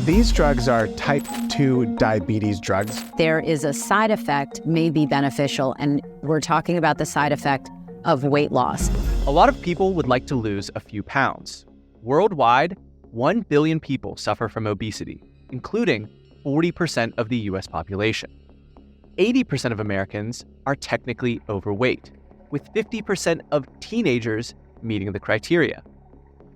These drugs are type 2 diabetes drugs. There is a side effect may be beneficial, and we're talking about the side effect of weight loss. A lot of people would like to lose a few pounds. Worldwide, 1 billion people suffer from obesity, including 40% of the US population. 80% of Americans are technically overweight, with 50% of teenagers meeting the criteria.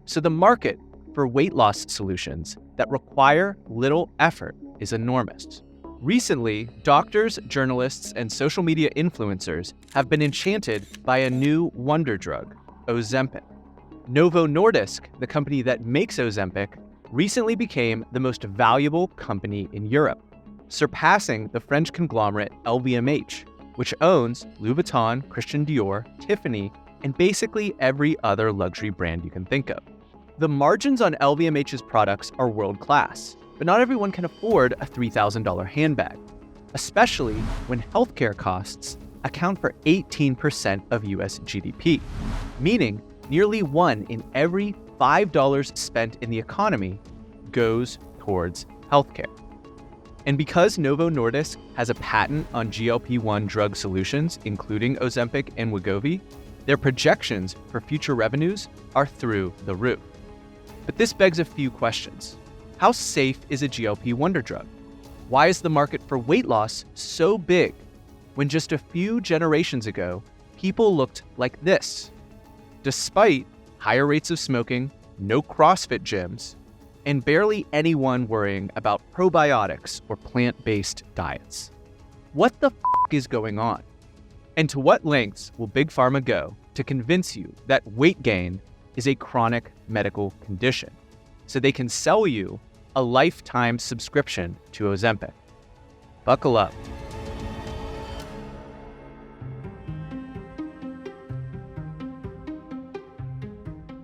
So the market for weight loss solutions that require little effort is enormous. Recently, doctors, journalists, and social media influencers have been enchanted by a new wonder drug, Ozempic. Novo Nordisk, the company that makes Ozempic, recently became the most valuable company in Europe, surpassing the French conglomerate LVMH, which owns Louis Vuitton, Christian Dior, Tiffany, and basically every other luxury brand you can think of. The margins on LVMH's products are world-class, but not everyone can afford a $3,000 handbag, especially when healthcare costs account for 18% of US GDP, meaning nearly 1 in every $5 spent in the economy goes towards healthcare. And because Novo Nordisk has a patent on GLP-1 drug solutions, including Ozempic and Wegovy, their projections for future revenues are through the roof. But this begs a few questions. How safe is a GLP wonder drug? Why is the market for weight loss so big when just a few generations ago, people looked like this? Despite higher rates of smoking, no CrossFit gyms, and barely anyone worrying about probiotics or plant-based diets. What the f*** is going on? And to what lengths will Big Pharma go to convince you that weight gain is a chronic medical condition, so they can sell you a lifetime subscription to Ozempic? Buckle up.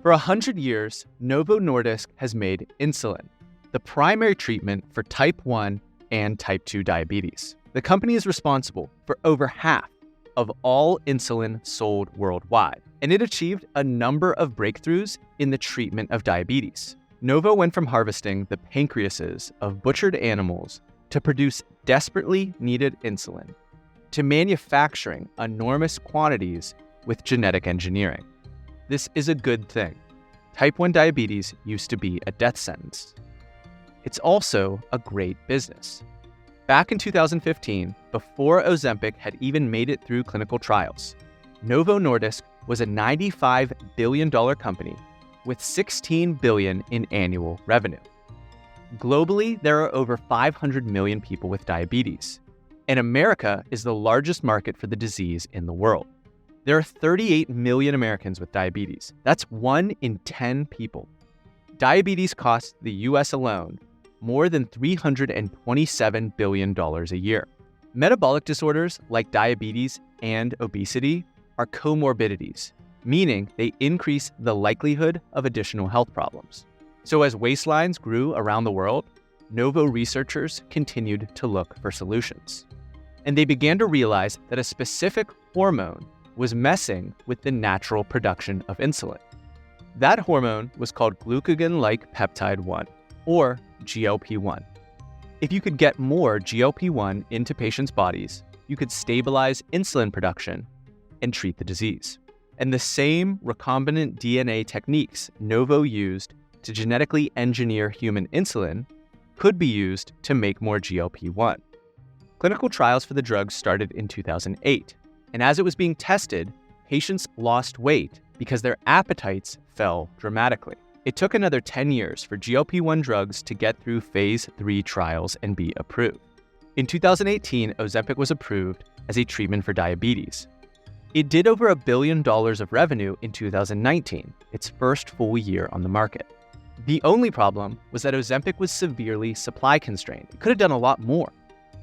For 100 years, Novo Nordisk has made insulin the primary treatment for type 1 and type 2 diabetes. The company is responsible for over half of all insulin sold worldwide, and it achieved a number of breakthroughs in the treatment of diabetes. Novo went from harvesting the pancreases of butchered animals to produce desperately needed insulin, to manufacturing enormous quantities with genetic engineering. This is a good thing. Type 1 diabetes used to be a death sentence. It's also a great business. Back in 2015, before Ozempic had even made it through clinical trials, Novo Nordisk was a $95 billion company with $16 billion in annual revenue. Globally, there are over 500 million people with diabetes, and America is the largest market for the disease in the world. There are 38 million Americans with diabetes. That's 1 in 10 people. Diabetes costs the US alone more than $327 billion a year. Metabolic disorders like diabetes and obesity are comorbidities, meaning they increase the likelihood of additional health problems. So as waistlines grew around the world, Novo researchers continued to look for solutions. And they began to realize that a specific hormone was messing with the natural production of insulin. That hormone was called glucagon-like peptide 1, or GLP-1. If you could get more GLP-1 into patients' bodies, you could stabilize insulin production and treat the disease. And the same recombinant DNA techniques Novo used to genetically engineer human insulin could be used to make more GLP-1. Clinical trials for the drug started in 2008, and as it was being tested, patients lost weight because their appetites fell dramatically. It took another 10 years for GLP-1 drugs to get through phase 3 trials and be approved. In 2018, Ozempic was approved as a treatment for diabetes. It did over $1 billion of revenue in 2019, its first full year on the market. The only problem was that Ozempic was severely supply constrained. It could have done a lot more.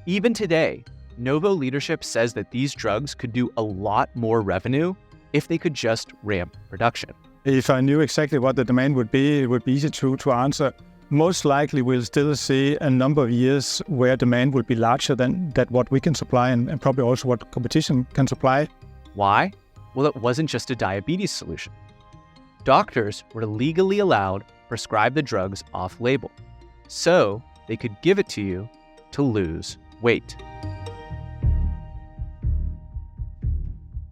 Even today, Novo leadership says that these drugs could do a lot more revenue if they could just ramp production. If I knew exactly what the demand would be, it would be easy to answer. Most likely, we'll still see a number of years where demand will be larger than what we can supply and probably also what competition can supply. Why? Well, it wasn't just a diabetes solution. Doctors were legally allowed to prescribe the drugs off-label. So, they could give it to you to lose weight.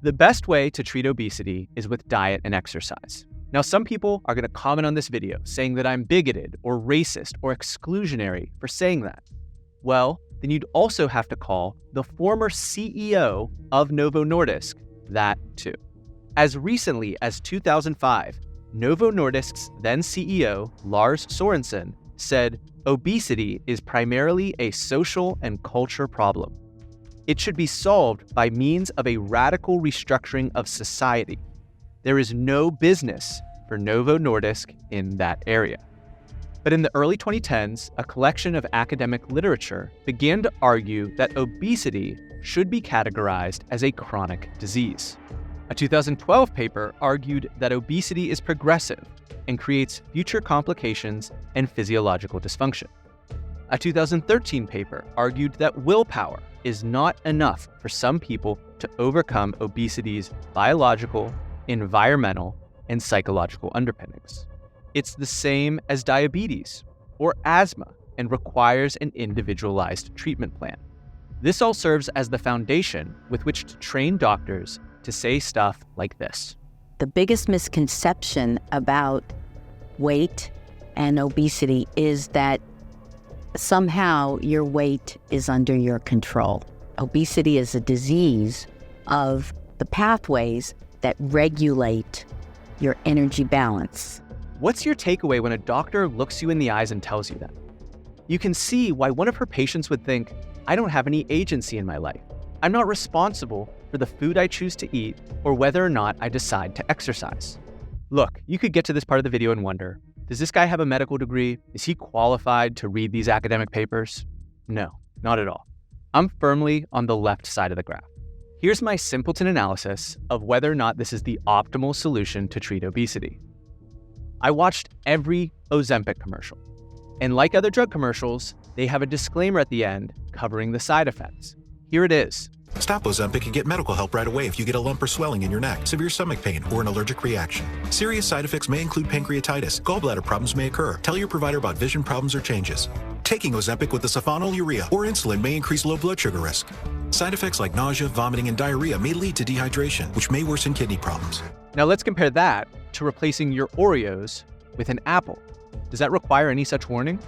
The best way to treat obesity is with diet and exercise. Now, some people are going to comment on this video saying that I'm bigoted or racist or exclusionary for saying that. Well, then you'd also have to call the former CEO of Novo Nordisk that too. As recently as 2005, Novo Nordisk's then CEO, Lars Sørensen, said obesity is primarily a social and culture problem. It should be solved by means of a radical restructuring of society. There is no business for Novo Nordisk in that area. But in the early 2010s, a collection of academic literature began to argue that obesity should be categorized as a chronic disease. A 2012 paper argued that obesity is progressive and creates future complications and physiological dysfunction. A 2013 paper argued that willpower is not enough for some people to overcome obesity's biological, environmental, and psychological underpinnings. It's the same as diabetes or asthma and requires an individualized treatment plan. This all serves as the foundation with which to train doctors to say stuff like this. The biggest misconception about weight and obesity is that somehow your weight is under your control. Obesity is a disease of the pathways that regulate your energy balance. What's your takeaway when a doctor looks you in the eyes and tells you that? You can see why one of her patients would think, I don't have any agency in my life. I'm not responsible for the food I choose to eat or whether or not I decide to exercise. Look, you could get to this part of the video and wonder, does this guy have a medical degree? Is he qualified to read these academic papers? No, not at all. I'm firmly on the left side of the graph. Here's my simpleton analysis of whether or not this is the optimal solution to treat obesity. I watched every Ozempic commercial, and like other drug commercials, they have a disclaimer at the end covering the side effects. Here it is. Stop Ozempic and get medical help right away if you get a lump or swelling in your neck, severe stomach pain, or an allergic reaction. Serious side effects may include pancreatitis. Gallbladder problems may occur. Tell your provider about vision problems or changes. Taking Ozempic with the sulfonylurea or insulin may increase low blood sugar risk. Side effects like nausea, vomiting, and diarrhea may lead to dehydration, which may worsen kidney problems. Now let's compare that to replacing your Oreos with an apple. Does that require any such warning?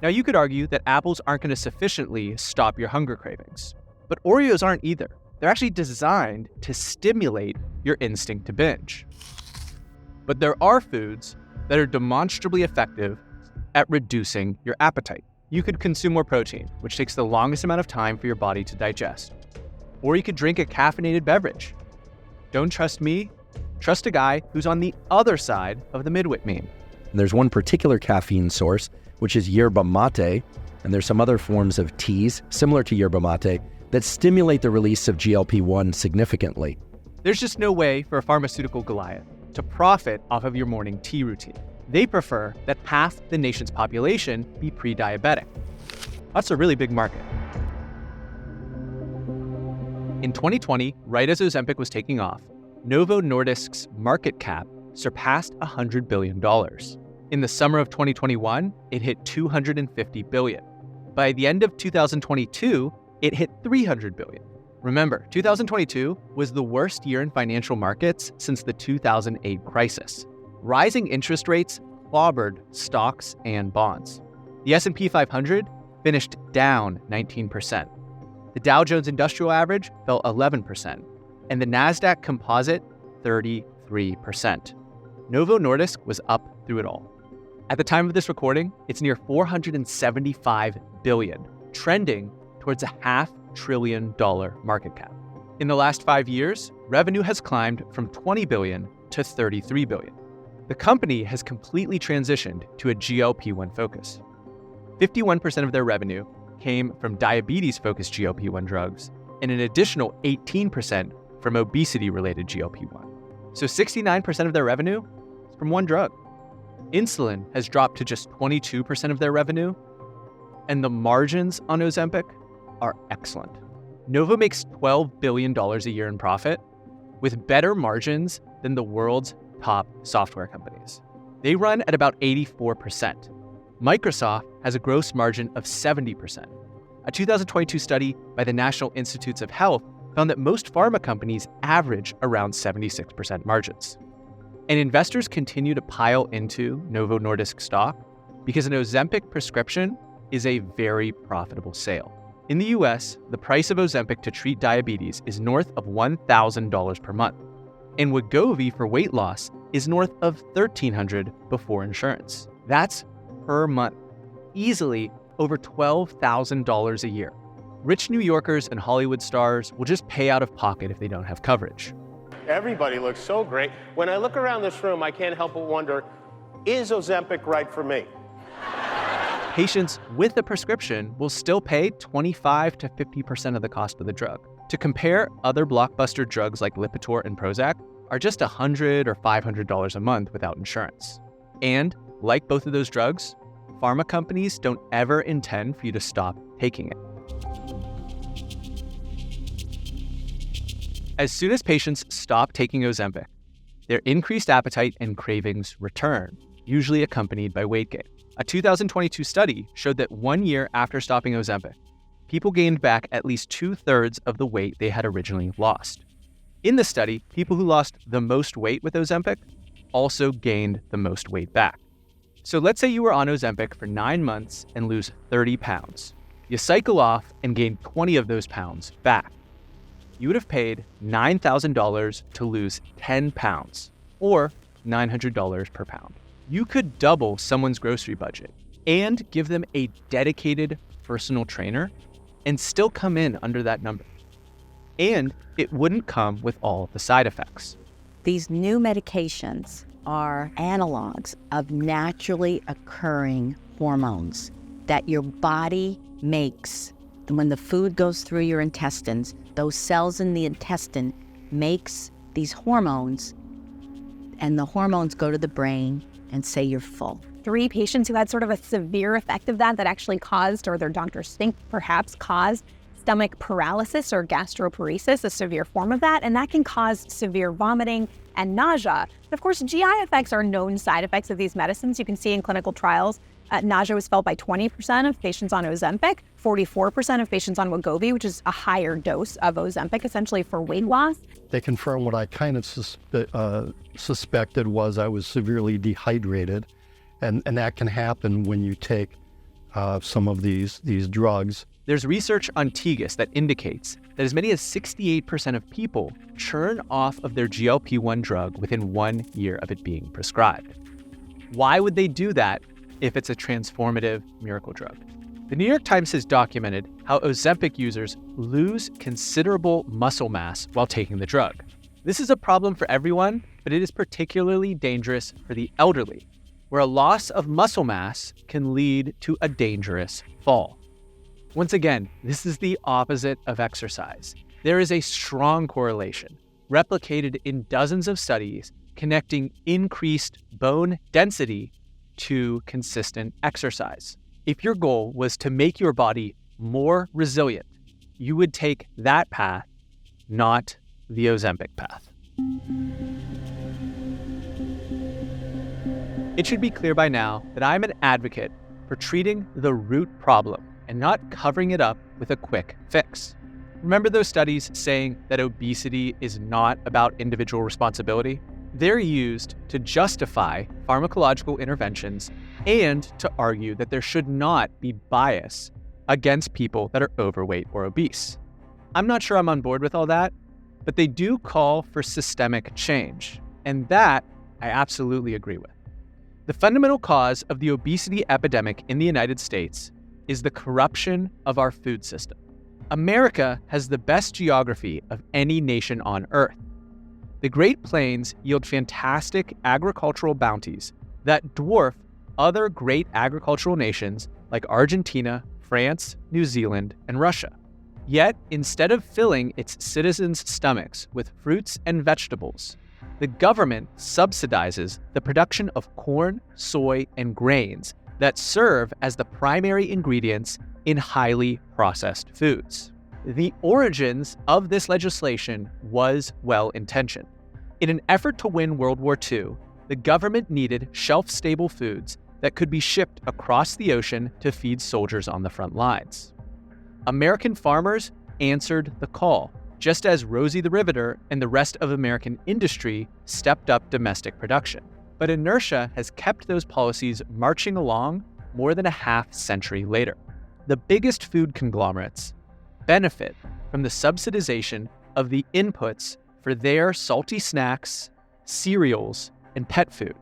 Now you could argue that apples aren't going to sufficiently stop your hunger cravings. But Oreos aren't either. They're actually designed to stimulate your instinct to binge. But there are foods that are demonstrably effective at reducing your appetite. You could consume more protein, which takes the longest amount of time for your body to digest. Or you could drink a caffeinated beverage. Don't trust me, trust a guy who's on the other side of the midwit meme. There's one particular caffeine source, which is yerba mate, and there's some other forms of teas similar to yerba mate that stimulate the release of GLP-1 significantly. There's just no way for a pharmaceutical Goliath to profit off of your morning tea routine. They prefer that half the nation's population be pre-diabetic. That's a really big market. In 2020, right as Ozempic was taking off, Novo Nordisk's market cap surpassed $100 billion. In the summer of 2021, it hit $250 billion. By the end of 2022, it hit $300 billion. Remember, 2022 was the worst year in financial markets since the 2008 crisis. Rising interest rates clobbered stocks and bonds. The S&P 500 finished down 19%. The Dow Jones Industrial Average fell 11%, and the NASDAQ Composite 33%. Novo Nordisk was up through it all. At the time of this recording, it's near $475 billion, trending towards a $500 billion market cap. In the last 5 years, revenue has climbed from $20 billion to $33 billion. The company has completely transitioned to a GLP-1 focus. 51% of their revenue came from diabetes-focused GLP-1 drugs, and an additional 18% from obesity-related GLP-1. So 69% of their revenue is from one drug. Insulin has dropped to just 22% of their revenue, and the margins on Ozempic are excellent. Novo makes $12 billion a year in profit, with better margins than the world's top software companies. They run at about 84%. Microsoft has a gross margin of 70%. A 2022 study by the National Institutes of Health found that most pharma companies average around 76% margins. And investors continue to pile into Novo Nordisk stock because an Ozempic prescription is a very profitable sale. In the US, the price of Ozempic to treat diabetes is north of $1,000 per month, and Wegovy for weight loss is north of $1,300 before insurance. That's per month, easily over $12,000 a year. Rich New Yorkers and Hollywood stars will just pay out of pocket if they don't have coverage. Everybody looks so great. When I look around this room, I can't help but wonder, is Ozempic right for me? Patients with a prescription will still pay 25 to 50% of the cost of the drug. To compare, other blockbuster drugs like Lipitor and Prozac are just $100 or $500 a month without insurance. And like both of those drugs, pharma companies don't ever intend for you to stop taking it. As soon as patients stop taking Ozempic, their increased appetite and cravings return, usually accompanied by weight gain. A 2022 study showed that 1 year after stopping Ozempic, people gained back at least 2/3 of the weight they had originally lost. In the study, people who lost the most weight with Ozempic also gained the most weight back. So let's say you were on Ozempic for 9 months and lose 30 pounds. You cycle off and gain 20 of those pounds back. You would have paid $9,000 to lose 10 pounds, or $900 per pound. You could double someone's grocery budget and give them a dedicated personal trainer and still come in under that number. And it wouldn't come with all the side effects. These new medications are analogs of naturally occurring hormones that your body makes. And when the food goes through your intestines, those cells in the intestine makes these hormones, and the hormones go to the brain and say you're full. 3 patients who had sort of a severe effect of that actually caused, or their doctors think perhaps caused, stomach paralysis or gastroparesis, a severe form of that, and that can cause severe vomiting and nausea. And of course, GI effects are known side effects of these medicines. You can see in clinical trials, nausea was felt by 20% of patients on Ozempic, 44% of patients on Wegovy, which is a higher dose of Ozempic, essentially for weight loss. They confirmed what I kind of suspected was I was severely dehydrated, and that can happen when you take some of these drugs. There's research on Tegus that indicates that as many as 68% of people churn off of their GLP-1 drug within 1 year of it being prescribed. Why would they do that if it's a transformative miracle drug? The New York Times has documented how Ozempic users lose considerable muscle mass while taking the drug. This is a problem for everyone, but it is particularly dangerous for the elderly, where a loss of muscle mass can lead to a dangerous fall. Once again, this is the opposite of exercise. There is a strong correlation, replicated in dozens of studies, connecting increased bone density to consistent exercise. If your goal was to make your body more resilient, you would take that path, not the Ozempic path. It should be clear by now that I'm an advocate for treating the root problem and not covering it up with a quick fix. Remember those studies saying that obesity is not about individual responsibility? They're used to justify pharmacological interventions and to argue that there should not be bias against people that are overweight or obese. I'm not sure I'm on board with all that, but they do call for systemic change, and that I absolutely agree with. The fundamental cause of the obesity epidemic in the United States is the corruption of our food system. America has the best geography of any nation on Earth. The Great Plains yield fantastic agricultural bounties that dwarf other great agricultural nations like Argentina, France, New Zealand, and Russia. Yet, instead of filling its citizens' stomachs with fruits and vegetables, the government subsidizes the production of corn, soy, and grains that serve as the primary ingredients in highly processed foods. The origins of this legislation was well-intentioned. In an effort to win World War II, the government needed shelf-stable foods that could be shipped across the ocean to feed soldiers on the front lines. American farmers answered the call, just as Rosie the Riveter and the rest of American industry stepped up domestic production. But inertia has kept those policies marching along more than a half-century later. The biggest food conglomerates benefit from the subsidization of the inputs for their salty snacks, cereals, and pet food.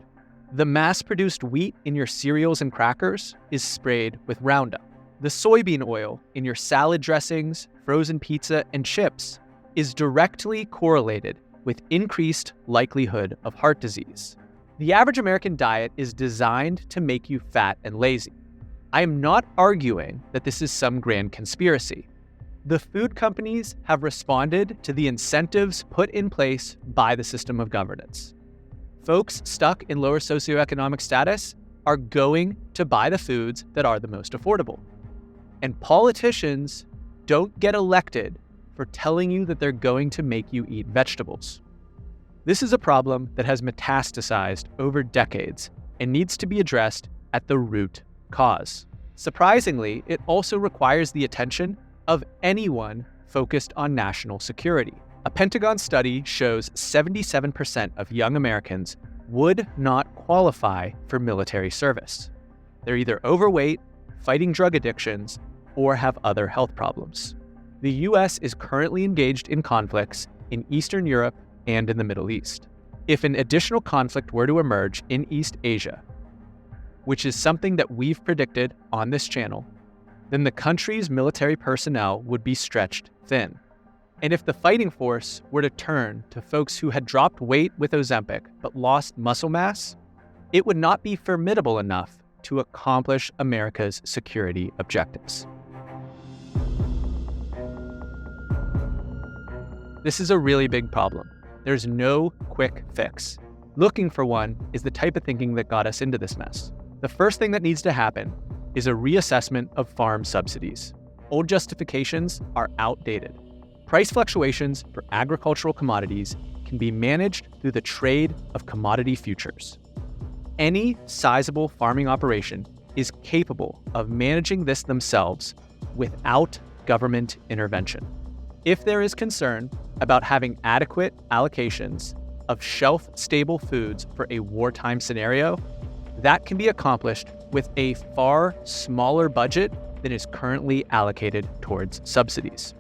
The mass-produced wheat in your cereals and crackers is sprayed with Roundup. The soybean oil in your salad dressings, frozen pizza, and chips is directly correlated with increased likelihood of heart disease. The average American diet is designed to make you fat and lazy. I am not arguing that this is some grand conspiracy. The food companies have responded to the incentives put in place by the system of governance. Folks stuck in lower socioeconomic status are going to buy the foods that are the most affordable. And politicians don't get elected for telling you that they're going to make you eat vegetables. This is a problem that has metastasized over decades and needs to be addressed at the root cause. Surprisingly, it also requires the attention of anyone focused on national security. A Pentagon study shows 77% of young Americans would not qualify for military service. They're either overweight, fighting drug addictions, or have other health problems. The US is currently engaged in conflicts in Eastern Europe and in the Middle East. If an additional conflict were to emerge in East Asia, which is something that we've predicted on this channel, then the country's military personnel would be stretched thin. And if the fighting force were to turn to folks who had dropped weight with Ozempic but lost muscle mass, it would not be formidable enough to accomplish America's security objectives. This is a really big problem. There's no quick fix. Looking for one is the type of thinking that got us into this mess. The first thing that needs to happen is a reassessment of farm subsidies. Old justifications are outdated. Price fluctuations for agricultural commodities can be managed through the trade of commodity futures. Any sizable farming operation is capable of managing this themselves without government intervention. If there is concern about having adequate allocations of shelf-stable foods for a wartime scenario, that can be accomplished with a far smaller budget than is currently allocated towards subsidies.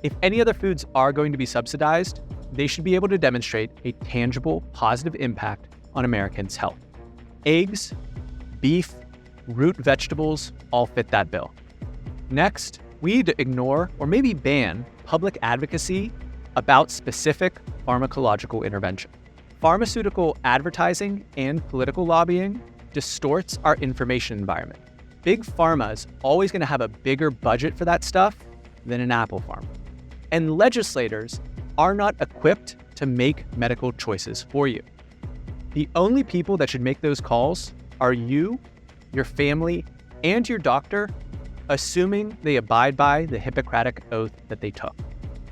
If any other foods are going to be subsidized, they should be able to demonstrate a tangible, positive impact on Americans' health. Eggs, beef, root vegetables all fit that bill. Next, we need to ignore or maybe ban public advocacy about specific pharmacological intervention. Pharmaceutical advertising and political lobbying distorts our information environment. Big pharma's always going to have a bigger budget for that stuff than an apple farm. And legislators are not equipped to make medical choices for you. The only people that should make those calls are you, your family, and your doctor, assuming they abide by the Hippocratic oath that they took.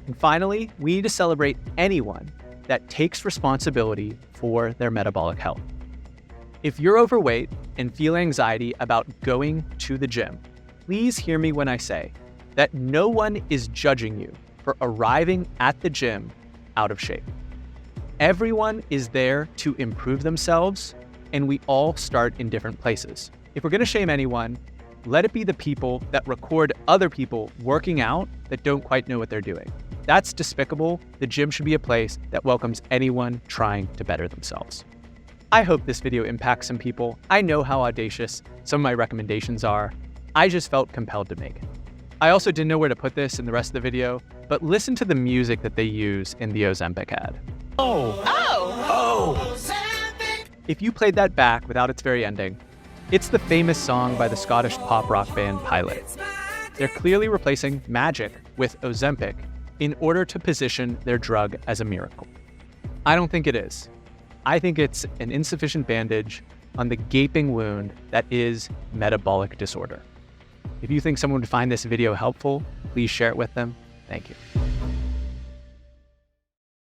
And finally, we need to celebrate anyone that takes responsibility for their metabolic health. If you're overweight and feel anxiety about going to the gym, please hear me when I say that no one is judging you for arriving at the gym out of shape. Everyone is there to improve themselves, and we all start in different places. If we're going to shame anyone, let it be the people that record other people working out that don't quite know what they're doing. That's despicable. The gym should be a place that welcomes anyone trying to better themselves. I hope this video impacts some people. I know how audacious some of my recommendations are. I just felt compelled to make it. I also didn't know where to put this in the rest of the video, but listen to the music that they use in the Ozempic ad. If you played that back without its very ending, it's the famous song by the Scottish pop rock band Pilot. They're clearly replacing magic with Ozempic in order to position their drug as a miracle. I don't think it is. I think it's an insufficient bandage on the gaping wound that is metabolic disorder. If you think someone would find this video helpful, please share it with them. Thank you.